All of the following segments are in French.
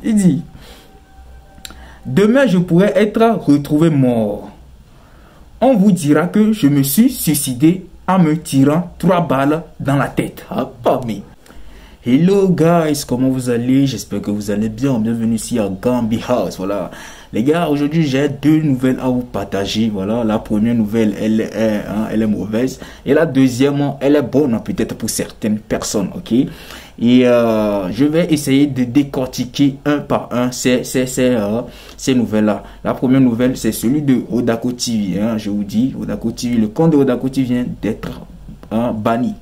Il dit, demain je pourrais être retrouvé mort. On vous dira que je me suis suicidé en me tirant 3 balles dans la tête. Ah, pas mais. Hello guys, comment vous allez? J'espère que vous allez bien. Bienvenue ici à Gambi House. Voilà. Les gars, aujourd'hui j'ai 2 nouvelles à vous partager. Voilà, la première nouvelle, elle est mauvaise. Et la deuxième, elle est bonne peut-être pour certaines personnes, ok? Et je vais essayer de décortiquer un par un ces nouvelles-là. La première nouvelle, c'est celui de Odako TV. Hein, je vous dis, Odako TV, le compte de Odako TV vient d'être banni.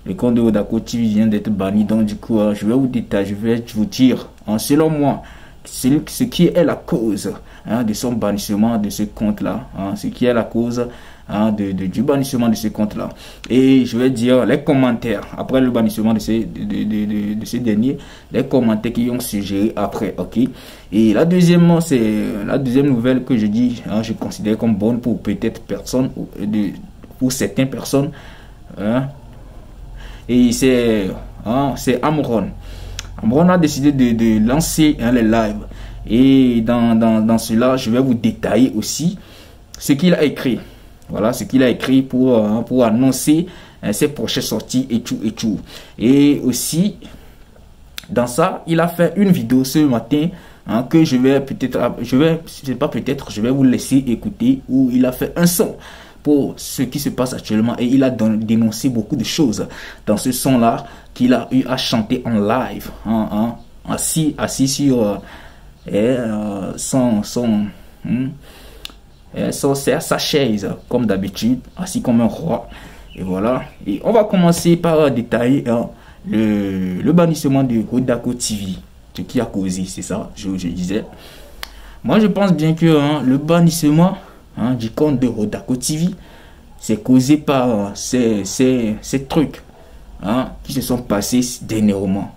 Le compte de Odako TV vient d'être banni. Donc du coup, je vais vous détailler, je vais vous dire, selon moi, ce qui est la cause de son bannissement de ce compte-là. Ce qui est la cause du bannissement de ce compte-là. Et je vais dire les commentaires après le bannissement de ces derniers, les commentaires qui ont suggéré après, ok. Et la deuxième, c'est la deuxième nouvelle que je dis, je considère comme bonne pour peut-être personne, pour certaines personnes, et c'est Amron. Amron a décidé de lancer les lives. Et dans cela, je vais vous détailler aussi ce qu'il a écrit. Voilà, ce qu'il a écrit pour annoncer ses prochaines sorties et tout. Et aussi, dans ça, il a fait une vidéo ce matin que je vais je vais vous laisser écouter, où il a fait un son pour ce qui se passe actuellement, et il a dénoncé beaucoup de choses dans ce son-là qu'il a eu à chanter en live, assis sur sa chaise, comme d'habitude, assis comme un roi. Et voilà. Et on va commencer par détailler le bannissement de Odako TV, ce qui a causé, c'est ça, je disais. Moi, je pense bien que le bannissement du compte de Odako TV, c'est causé par ces trucs qui se sont passés dernièrement.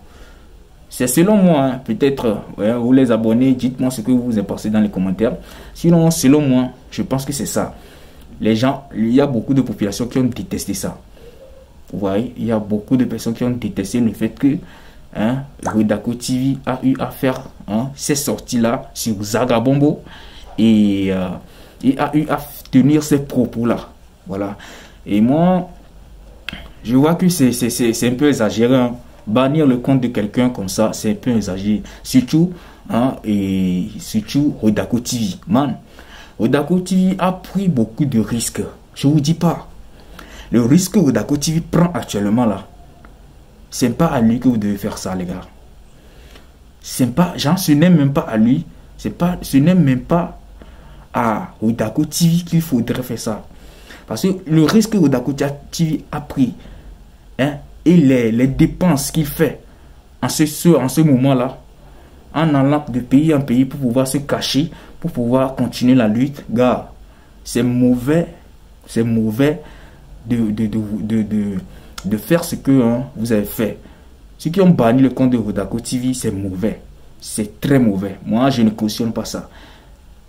C'est selon moi, peut-être, vous les abonnés, dites-moi ce que vous en pensez dans les commentaires. Sinon, selon moi, je pense que c'est ça. Les gens, il y a beaucoup de populations qui ont détesté ça. Vous voyez, il y a beaucoup de personnes qui ont détesté le fait que Odako TV a eu à faire ces sorties-là sur Zagabombo, et il a eu à tenir ces propos-là. Voilà. Et moi, je vois que c'est un peu exagéré. Bannir le compte de quelqu'un comme ça, c'est un peu exagéré. Surtout, Odako TV. Man, Odako TV a pris beaucoup de risques. Je vous dis pas. Le risque que Odako TV prend actuellement là, c'est pas à lui que vous devez faire ça, les gars. C'est pas, ce n'est même pas à lui. Ce n'est même pas à Odako TV qu'il faudrait faire ça. Parce que le risque que Odako TV a pris, et les dépenses qu'il fait en ce moment-là, en allant de pays en pays pour pouvoir se cacher, pour pouvoir continuer la lutte, gars, c'est mauvais. C'est mauvais de faire ce que vous avez fait. Ceux qui ont banni le compte de Odako TV, c'est mauvais. C'est très mauvais. Moi, je ne cautionne pas ça.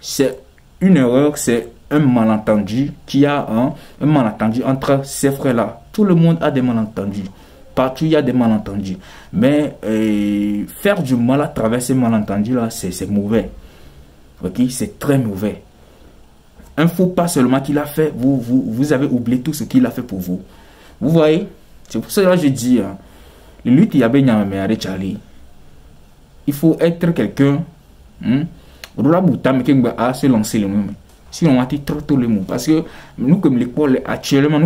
C'est une erreur, c'est un malentendu qui a un malentendu entre ces frères-là. Tout le monde a des malentendus. Partout, il y a des malentendus. Mais faire du mal à travers ces malentendus-là, c'est mauvais. Ok, c'est très mauvais. Un faux pas seulement qu'il a fait, vous avez oublié tout ce qu'il a fait pour vous. Vous voyez? C'est pour cela que je dis, le lutte, il y a bien il faut être quelqu'un à se lancer le même. Sinon, on a dit trop tôt le mot. Parce que nous, comme l'école, actuellement,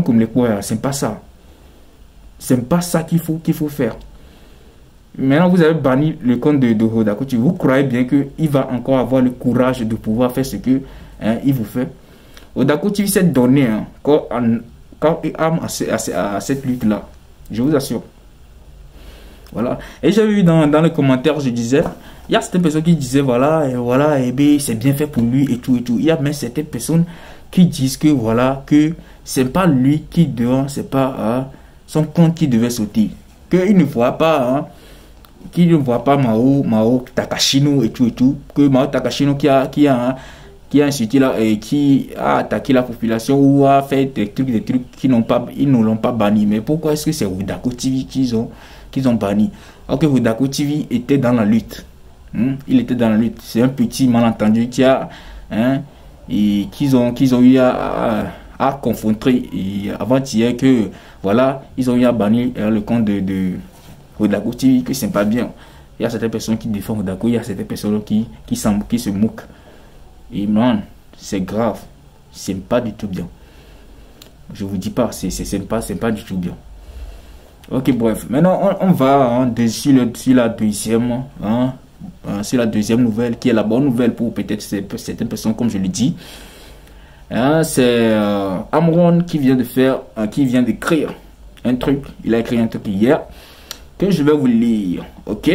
c'est pas ça. C'est pas ça qu'il faut faire. Maintenant, vous avez banni le compte de Odako TV. Vous croyez bien qu'il va encore avoir le courage de pouvoir faire ce que il vous fait. Odako TV s'est donné quand il a à cette lutte-là. Je vous assure. Voilà. Et j'ai vu dans les commentaires, je disais, il y a certaines personnes qui disaient, voilà, c'est bien fait pour lui et tout. Il y a même certaines personnes qui disent que, voilà, que c'est pas lui qui doit, c'est pas son compte qui devait sauter. Qu'il ne voit pas, Mao Takashino et tout. Que Mao Takashino qui a insulté là et qui a attaqué la population ou a fait des trucs qui ils ne l'ont pas banni. Mais pourquoi est-ce que c'est Odako TV qu'ils ont banni? Alors que Odako TV était dans la lutte. Il était dans la lutte. C'est un petit malentendu qui a, et qu'ils ont eu à confronter avant-hier que voilà, ils ont eu à bannir le compte de Rodako TV, que c'est pas bien. Il y a certaines personnes qui défendent Rodako, il y a certaines personnes qui se moquent. Et man, c'est grave. C'est pas du tout bien. Je vous dis pas, c'est pas du tout bien. Ok, bref. Maintenant, on va sur la deuxième, sur la deuxième nouvelle, qui est la bonne nouvelle pour peut-être certaines personnes, comme je le dis. C'est Amron qui vient d'écrire un truc. Il a écrit un truc hier que je vais vous lire. Ok,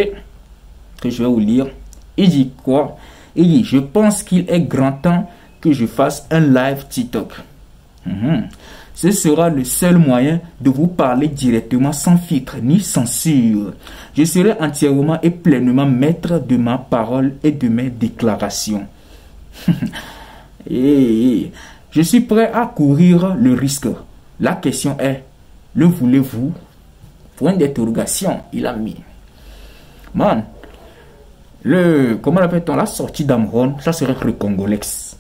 que je vais vous lire. Il dit quoi? Il dit: je pense qu'il est grand temps que je fasse un live TikTok. Ce sera le seul moyen de vous parler directement, sans filtre ni censure. Je serai entièrement et pleinement maître de ma parole et de mes déclarations. Et je suis prêt à courir le risque. La question est: le voulez-vous? Point d'interrogation, il a mis. Man, comment l'appelle-t-on, la sortie d'Amron, ça serait recongolaise.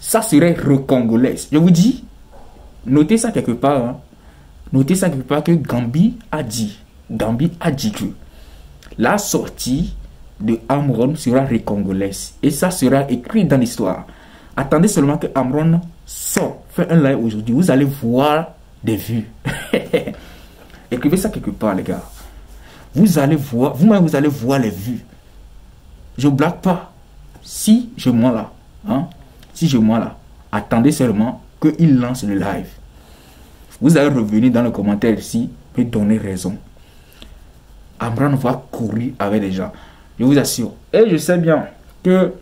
Ça serait recongolaise. Je vous dis, notez ça quelque part. Notez ça quelque part que Gambi a dit que la sortie de Amron sera recongolaise. Et ça sera écrit dans l'histoire. Attendez seulement que Amron sort, fait un live aujourd'hui. Vous allez voir des vues. Écrivez ça quelque part, les gars. Vous allez voir, vous-même vous allez voir les vues. Je ne blague pas. Si je mens là, si je mens là, attendez seulement qu'il lance le live. Vous allez revenir dans le commentaire ici et donner raison. Amron va courir avec les gens. Je vous assure. Et je sais bien que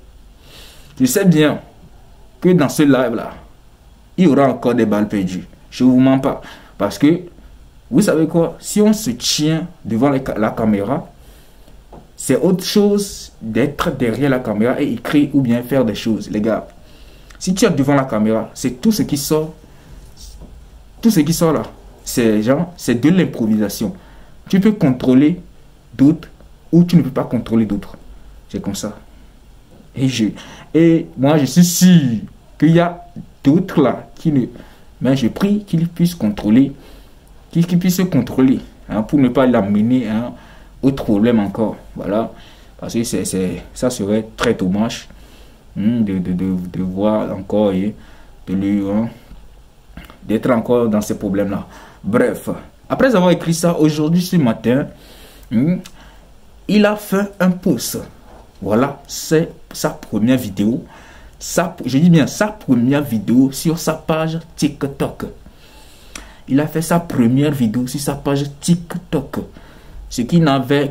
dans ce live là, il y aura encore des balles perdues. Je ne vous mens pas. Parce que, vous savez quoi? Si on se tient devant la caméra, c'est autre chose d'être derrière la caméra et écrire ou bien faire des choses, les gars. Si tu es devant la caméra, c'est tout ce qui sort. Tout ce qui sort là, c'est de l'improvisation. Tu peux contrôler d'autres ou tu ne peux pas contrôler d'autres. C'est comme ça. Et moi, je suis sûr qu'il y a d'autres là qui ne... Mais je prie qu'ils puissent contrôler, qu'ils puissent se contrôler, pour ne pas l'amener autre problème encore. Voilà. Parce que ça serait très dommage de voir encore et d'être encore dans ces problèmes-là. Bref, après avoir écrit ça, aujourd'hui, ce matin, il a fait un post. Voilà, c'est sa première vidéo. Je dis bien sa première vidéo sur sa page TikTok. Il a fait sa première vidéo sur sa page TikTok. Ce qu'il n'avait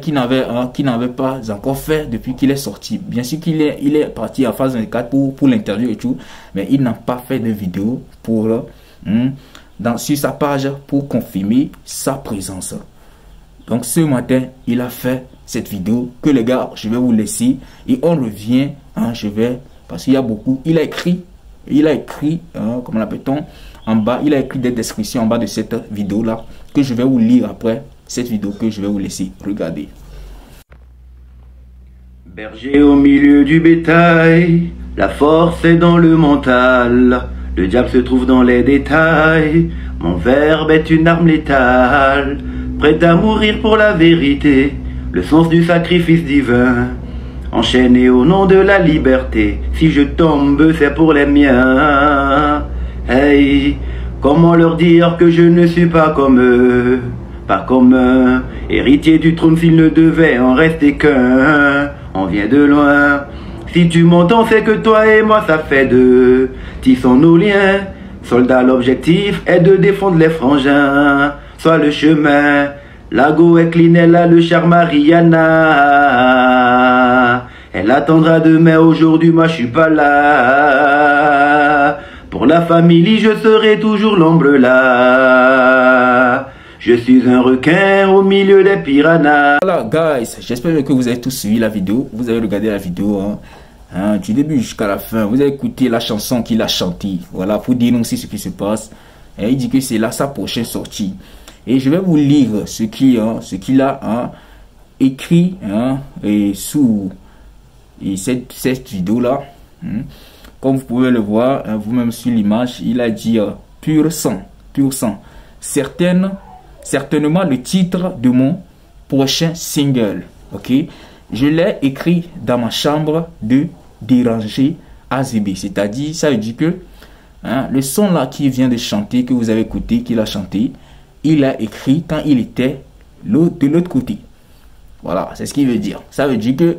pas encore fait depuis qu'il est sorti. Bien sûr qu'il est parti à phase 24 pour l'interview et tout. Mais il n'a pas fait de vidéo sur sa page pour confirmer sa présence. Donc ce matin, il a fait cette vidéo que les gars, je vais vous laisser. Et on revient, parce qu'il y a beaucoup. Il a écrit, comment l'appelle-t-on, en bas, il a écrit des descriptions en bas de cette vidéo-là que je vais vous lire après. Cette vidéo que je vais vous laisser regarder. Berger au milieu du bétail, la force est dans le mental, le diable se trouve dans les détails, mon verbe est une arme létale, prête à mourir pour la vérité, le sens du sacrifice divin, enchaîné au nom de la liberté, si je tombe c'est pour les miens. Hey, comment leur dire que je ne suis pas comme eux? Pas comme un héritier du trône s'il ne devait en rester qu'un. On vient de loin. Si tu m'entends, c'est que toi et moi ça fait deux. Tissons nos liens. Soldat, l'objectif est de défendre les frangins. Soit le chemin. Lago est clean, elle a le charme Ariana. Elle attendra demain, aujourd'hui moi je suis pas là. Pour la famille, je serai toujours l'ombre là. Je suis un requin au milieu des piranhas. Voilà, guys, j'espère que vous avez tous suivi la vidéo. Vous avez regardé la vidéo du début jusqu'à la fin. Vous avez écouté la chanson qu'il a chantée. Voilà, pour dénoncer ce qui se passe. Et il dit que c'est là sa prochaine sortie. Et je vais vous lire ce qu'il a écrit hein, et sous cette vidéo-là, comme vous pouvez le voir hein, vous-même sur l'image, il a dit pur sang, pur sang. Certainement le titre de mon prochain single. Ok, je l'ai écrit dans ma chambre de déranger AZB, c'est-à-dire ça veut dire que hein, le son là qui vient de chanter, que vous avez écouté, qu'il a chanté, il a écrit quand il était de l'autre côté. Voilà, c'est ce qu'il veut dire. Ça veut dire que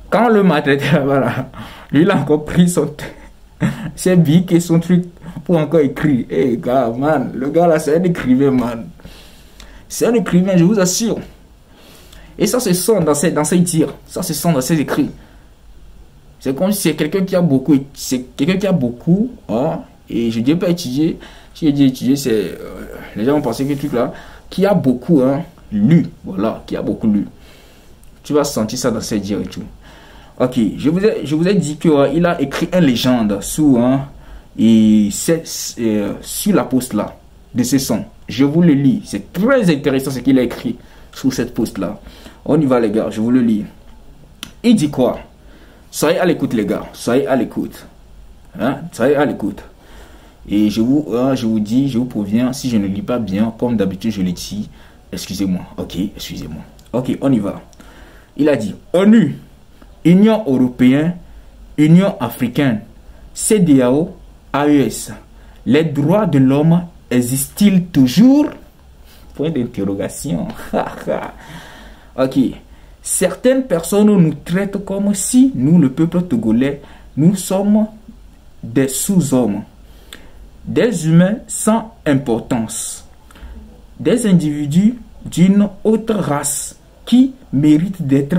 quand le maltraité, voilà, lui il a encore pris ses bics et son truc pour encore écrire. Hey gars, man, le gars là c'est un écrivain, man. C'est un écrivain, je vous assure. Et ça se sent dans ses dires, ça se sent dans ses écrits. C'est comme si c'est quelqu'un qui a beaucoup, hein, et je dis pas étudier, si je dis étudier, c'est les gens vont penser que le truc là, qui a beaucoup hein, lu, voilà, qui a beaucoup lu. Tu vas sentir ça dans ses dires et tout. Ok, je vous ai dit qu'il a écrit une légende sous hein, et c'est sur la poste là de ce son. Je vous le lis, c'est très intéressant ce qu'il a écrit sous cette poste là. On y va les gars, je vous le lis. Il dit quoi? Soyez à l'écoute les gars, soyez à l'écoute. Hein? Soyez à l'écoute. Et je vous dis, je vous préviens, si je ne lis pas bien, comme d'habitude je le dis, excusez-moi, ok, excusez-moi. Ok, on y va. Il a dit, ONU, Union Européenne, Union Africaine, CEDEAO, AES, les droits de l'homme existent-ils toujours? Point d'interrogation. Ok. Certaines personnes nous traitent comme si nous, le peuple togolais, nous sommes des sous-hommes, des humains sans importance, des individus d'une autre race qui méritent d'être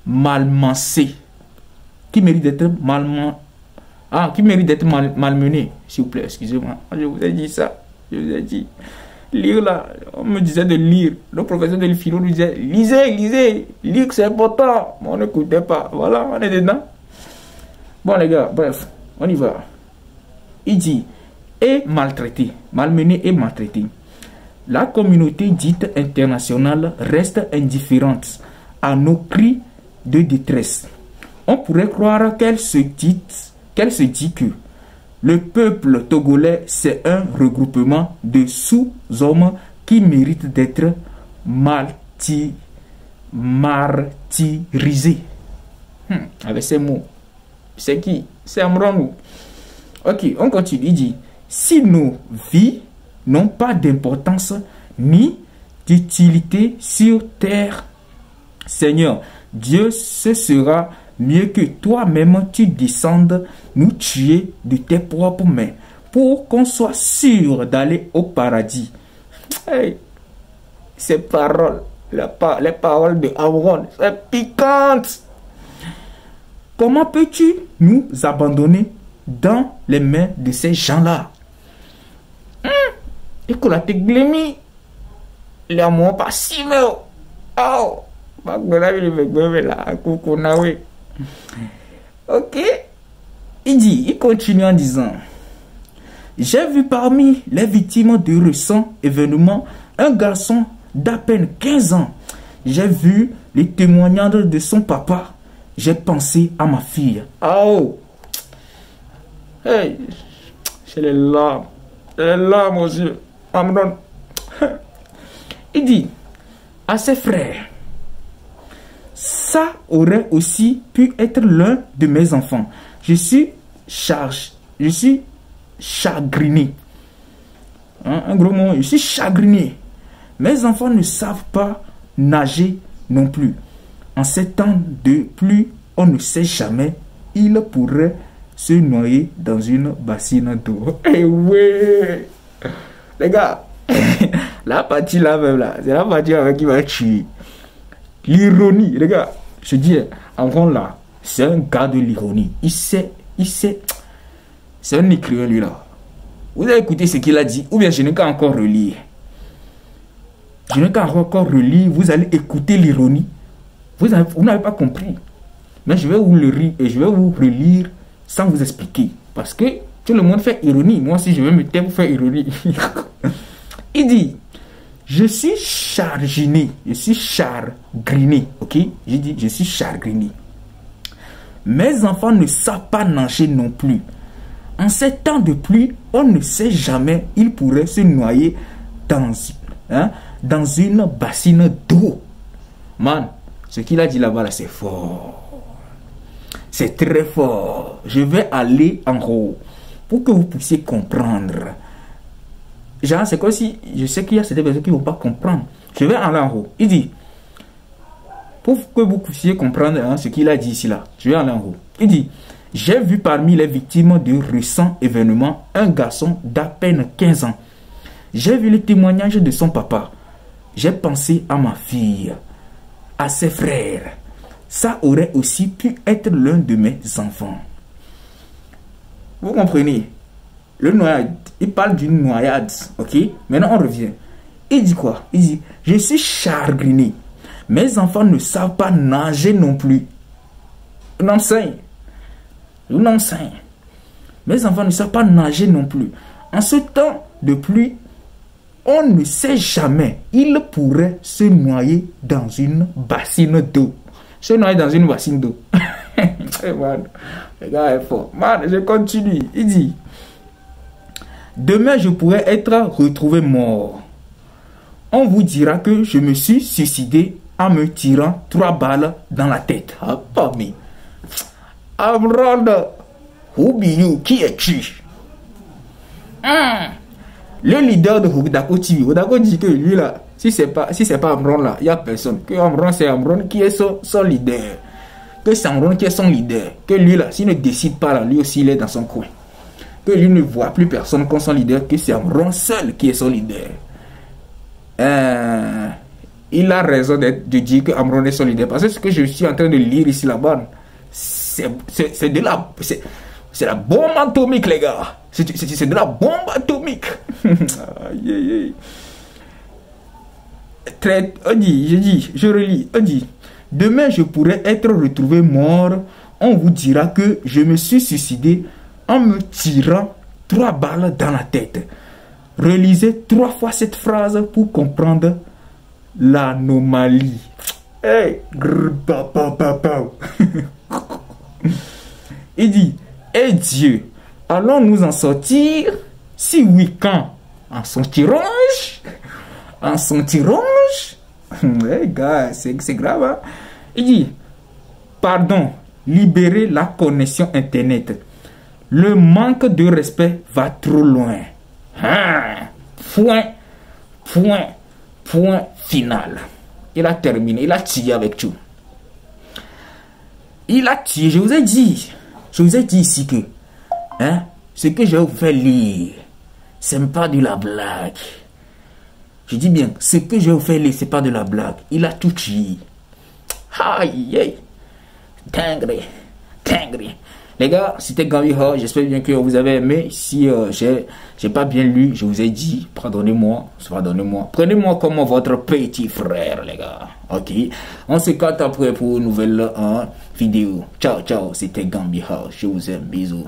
malmenés, qui méritent d'être malmenés, s'il vous plaît, excusez-moi, je vous ai dit ça, je vous ai dit. Lire là, on me disait de lire. Le professeur de philo nous disait lisez, lire c'est important. Mais on n'écoutait pas. Voilà, on est dedans. Bon les gars, bref, on y va. Il dit et maltraité, malmené et maltraité. La communauté dite internationale reste indifférente à nos cris de détresse. On pourrait croire qu'elle se dit que le peuple togolais, c'est un regroupement de sous-hommes qui méritent d'être martyrisés. Avec ces mots. C'est qui? C'est Amranou. Ok, on continue. Il dit, si nos vies n'ont pas d'importance ni d'utilité sur terre, Seigneur, Dieu, ce sera mieux que toi-même tu descendes nous tuer de tes propres mains pour qu'on soit sûr d'aller au paradis. Hey, ces paroles, les paroles de Aaron, c'est piquante. Comment peux-tu nous abandonner dans les mains de ces gens-là? Écoute la téglemi, les amours pas si mais oh, ok, il continue en disant, j'ai vu parmi les victimes de récents événements un garçon d'à peine 15 ans. J'ai vu les témoignages de son papa. J'ai pensé à ma fille. Oh, hey, c'est les larmes aux yeux. Il dit à ses frères, ça aurait aussi pu être l'un de mes enfants. Je suis chagriné. Hein, un gros mot, je suis chagriné. Mes enfants ne savent pas nager non plus. En ces temps de pluie, on ne sait jamais. Ils pourraient se noyer dans une bassine d'eau. Eh ouais! Les gars, la partie là même là, c'est la partie avec qui va tuer. L'ironie, les gars, je dis, en gros là, c'est un gars de l'ironie. Il sait, c'est un écrivain lui là. Vous avez écouté ce qu'il a dit, ou bien je n'ai qu'à encore relire. Je n'ai qu'à encore relire, vous allez écouter l'ironie. Vous n'avez pas compris. Mais je vais vous le lire et je vais vous relire sans vous expliquer. Parce que tout le monde fait ironie. Moi aussi, je vais me taire pour faire ironie. Il dit, Je suis chagriné. Je suis chagriné. Ok? J'ai dit, je suis chagriné. Mes enfants ne savent pas nager non plus. En ces temps de pluie, on ne sait jamais, ils pourraient se noyer dans une bassine d'eau. Man, ce qu'il a dit là-bas, là, c'est fort. C'est très fort. Je vais aller en haut pour que vous puissiez comprendre. Genre, c'est comme si, je sais qu'il y a certaines personnes qui ne vont pas comprendre. Je vais aller en haut. Il dit, pour que vous puissiez comprendre ce qu'il a dit ici là, je vais aller en haut. Il dit, j'ai vu parmi les victimes de récents événements un garçon d'à peine 15 ans. J'ai vu le témoignage de son papa. J'ai pensé à ma fille, à ses frères. Ça aurait aussi pu être l'un de mes enfants. Vous comprenez? Le noyade, il parle d'une noyade, ok? Maintenant on revient. Il dit quoi? Il dit, je suis chagriné. Mes enfants ne savent pas nager non plus. On enseigne. Mes enfants ne savent pas nager non plus. En ce temps de pluie, on ne sait jamais. Ils pourraient se noyer dans une bassine d'eau. Se noyer dans une bassine d'eau. Hey man, le gars est fort. Man, je continue. Il dit, demain je pourrais être retrouvé mort. On vous dira que je me suis suicidé en me tirant 3 balles dans la tête. Ah, pas mais. Amron, who be you? Qui es-tu? Le leader de Odako TV. Odako dit que lui là, si c'est pas Amron là, il n'y a personne. Que Amron c'est Amron qui est son leader. Que c'est Amron qui est son leader. Que lui là, s'il ne décide pas là, lui aussi il est dans son coin. Que lui ne voit plus personne comme son leader. Que c'est Amron seul qui est son leader. Il a raison de dire que Amron est son leader. Parce que ce que je suis en train de lire ici là-bas, c'est la bombe atomique, les gars. C'est de la bombe atomique. Je relis. On dit, demain je pourrais être retrouvé mort. On vous dira que je me suis suicidé en me tirant 3 balles dans la tête. Relisez 3 fois cette phrase pour comprendre l'anomalie. Hey, il dit, et Dieu, allons-nous en sortir? Si oui, quand? En sortirons-je? En sortirons-je? Hey gars, c'est grave, hein? Il dit, pardon, libérez la connexion internet. Le manque de respect va trop loin. Point final. Il a terminé, il a tiré avec tout. Il a tiré, je vous ai dit ici que ce que je vais vous faire lire, c'est pas de la blague. Je dis bien, ce que je vais vous faire lire, c'est pas de la blague. Il a tout tiré. Aïe, dingue. Les gars, c'était Gambi Ho. J'espère bien que vous avez aimé. Si j'ai pas bien lu, je vous ai dit, pardonnez-moi. Prenez-moi comme votre petit frère, les gars. Ok. On se capte après pour une nouvelle vidéo. Ciao. C'était Gambi Ho. Je vous aime. Bisous.